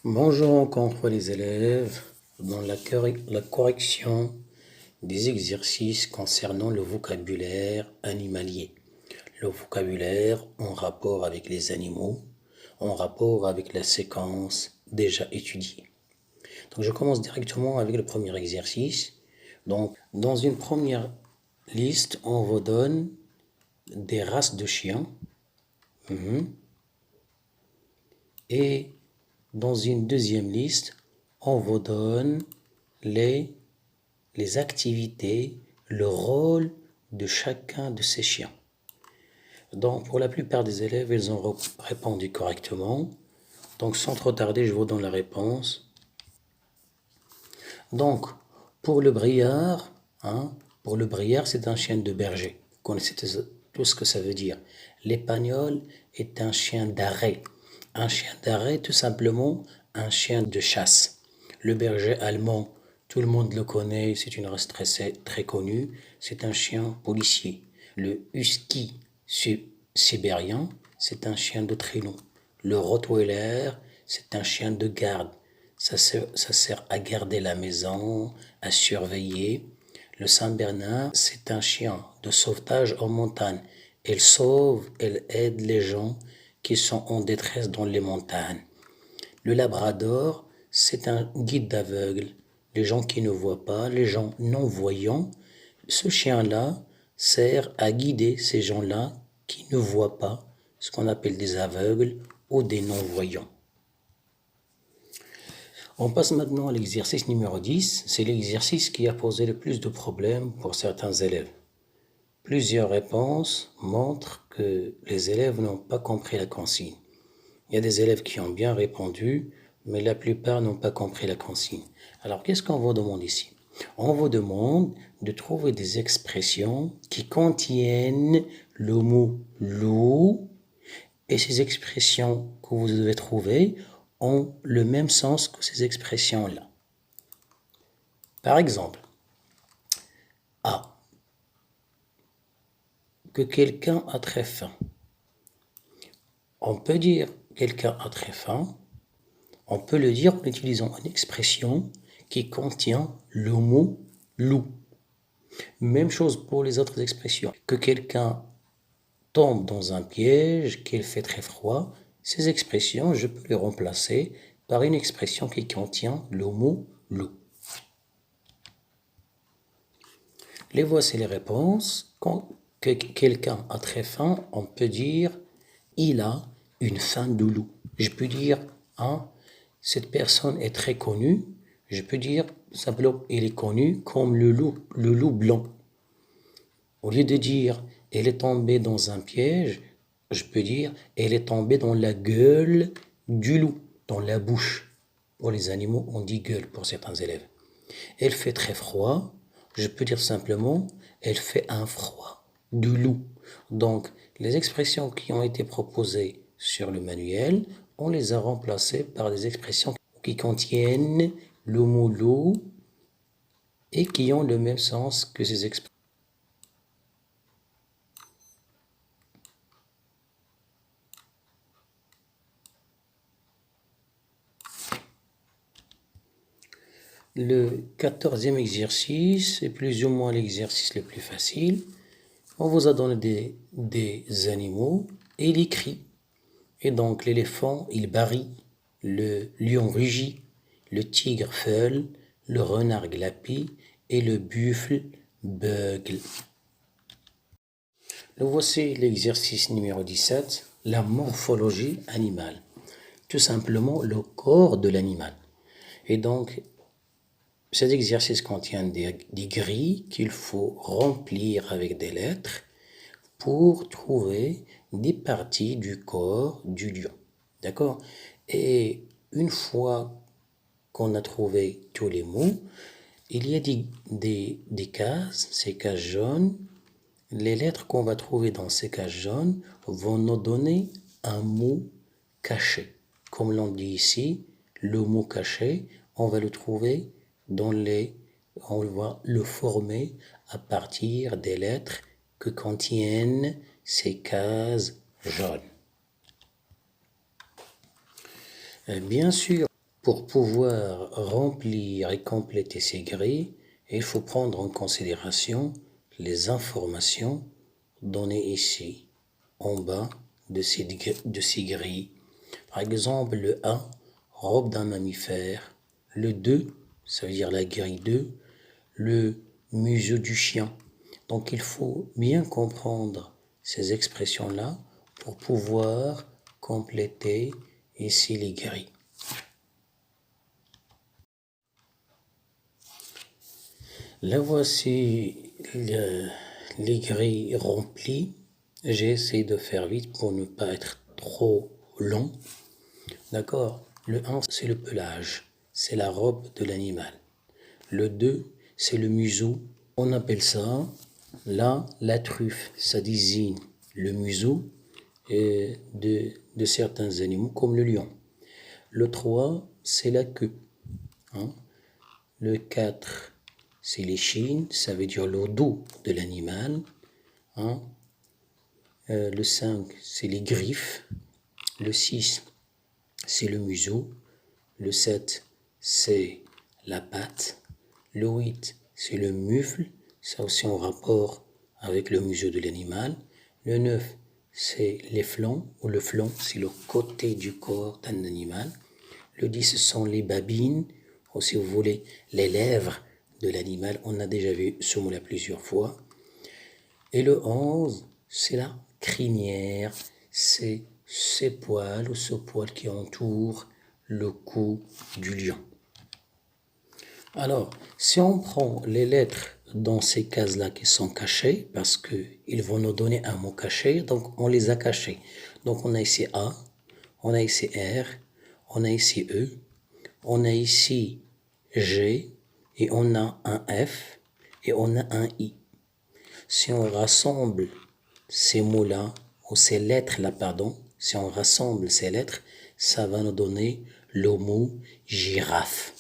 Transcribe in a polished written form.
Bonjour encore les élèves dans la correction des exercices concernant le vocabulaire animalier. Le vocabulaire en rapport avec les animaux, en rapport avec la séquence déjà étudiée. Donc je commence directement avec le premier exercice. Donc dans une première liste, on vous donne des races de chiens. Et dans une deuxième liste, on vous donne les activités, le rôle de chacun de ces chiens. Donc, pour la plupart des élèves, ils ont répondu correctement. Donc, sans trop tarder, je vous donne la réponse. Donc, pour le briard, c'est un chien de berger. Vous connaissez tout ce que ça veut dire. L'épagnol est un chien d'arrêt. Un chien d'arrêt, tout simplement, un chien de chasse. Le berger allemand, tout le monde le connaît, c'est une race très connue, c'est un chien policier. Le husky sibérien, c'est un chien de traîneau. Le rottweiler, c'est un chien de garde. Ça sert à garder la maison, à surveiller. Le Saint-Bernard, c'est un chien de sauvetage en montagne. Elle sauve, elle aide les gens qui sont en détresse dans les montagnes. Le Labrador, c'est un guide d'aveugle. Les gens qui ne voient pas, les gens non-voyants. Ce chien-là sert à guider ces gens-là qui ne voient pas, ce qu'on appelle des aveugles ou des non-voyants. On passe maintenant à l'exercice numéro 10. C'est l'exercice qui a posé le plus de problèmes pour certains élèves. Plusieurs réponses montrent que les élèves n'ont pas compris la consigne. Il y a des élèves qui ont bien répondu, mais la plupart n'ont pas compris la consigne. Alors, qu'est-ce qu'on vous demande ici? On vous demande de trouver des expressions qui contiennent le mot « loup » et ces expressions que vous devez trouver ont le même sens que ces expressions-là. Par exemple, A. Que quelqu'un a très faim. On peut dire quelqu'un a très faim. On peut le dire en utilisant une expression qui contient le mot loup. Même chose pour les autres expressions. Que quelqu'un tombe dans un piège, qu'il fait très froid. Ces expressions, je peux les remplacer par une expression qui contient le mot loup. Les voici les réponses. Quand quelqu'un a très faim, on peut dire il a une faim de loup. Je peux dire cette personne est très connue. Je peux dire simplement il est connu comme le loup blanc. Au lieu de dire elle est tombée dans un piège, je peux dire elle est tombée dans la gueule du loup, dans la bouche. Pour les animaux, on dit gueule pour certains élèves. Elle fait très froid. Je peux dire simplement elle fait un froid de loup. Donc, les expressions qui ont été proposées sur le manuel, on les a remplacées par des expressions qui contiennent le mot loup et qui ont le même sens que ces expressions. Le 14e exercice est plus ou moins l'exercice le plus facile. On vous a donné des animaux et il écrit. Et donc l'éléphant, il barille, le lion rugit, le tigre feule, le renard glapit et le buffle beugle. Nous voici l'exercice numéro 17, la morphologie animale. Tout simplement le corps de l'animal. Et donc, cet exercice contient des grilles qu'il faut remplir avec des lettres pour trouver des parties du corps du lion. D'accord? Et une fois qu'on a trouvé tous les mots, il y a des cases, ces cases jaunes. Les lettres qu'on va trouver dans ces cases jaunes vont nous donner un mot caché. Comme l'on dit ici, le mot caché, on va le trouver on va le former à partir des lettres que contiennent ces cases jaunes. Bien sûr, Pour pouvoir remplir et compléter ces grilles, il faut prendre en considération les informations données ici, en bas de ces grilles. Par exemple, le 1, robe d'un mammifère. Le 2, ça veut dire la grille 2, le museau du chien. Donc il faut bien comprendre ces expressions-là pour pouvoir compléter ici les grilles. Là voici les grilles remplies. J'ai essayé de faire vite pour ne pas être trop long. D'accord? Le 1, c'est le pelage, c'est la robe de l'animal. Le 2, c'est le museau. On appelle ça, là, la truffe. Ça désigne le museau de certains animaux, comme le lion. Le 3, c'est la queue. Hein? Le 4, c'est l'échine, ça veut dire le dos de l'animal. Hein? Le 5, c'est les griffes. Le 6, c'est le museau. Le 7, c'est la patte. Le 8, c'est le mufle, ça aussi en rapport avec le museau de l'animal. Le 9, c'est les flancs, ou le flanc, c'est le côté du corps d'un animal. Le 10, ce sont les babines, ou si vous voulez, les lèvres de l'animal. On a déjà vu ce mot-là plusieurs fois. Et le 11, c'est la crinière, c'est ces poils ou ce poil qui entoure le cou du lion. Alors, si on prend les lettres dans ces cases-là qui sont cachées, parce qu'ils vont nous donner un mot caché, donc on les a cachés. Donc on a ici A, on a ici R, on a ici E, on a ici G, et on a un F, et on a un I. Si on rassemble ces mots-là, ou ces lettres-là, pardon, si on rassemble ces lettres, ça va nous donner le mot girafe.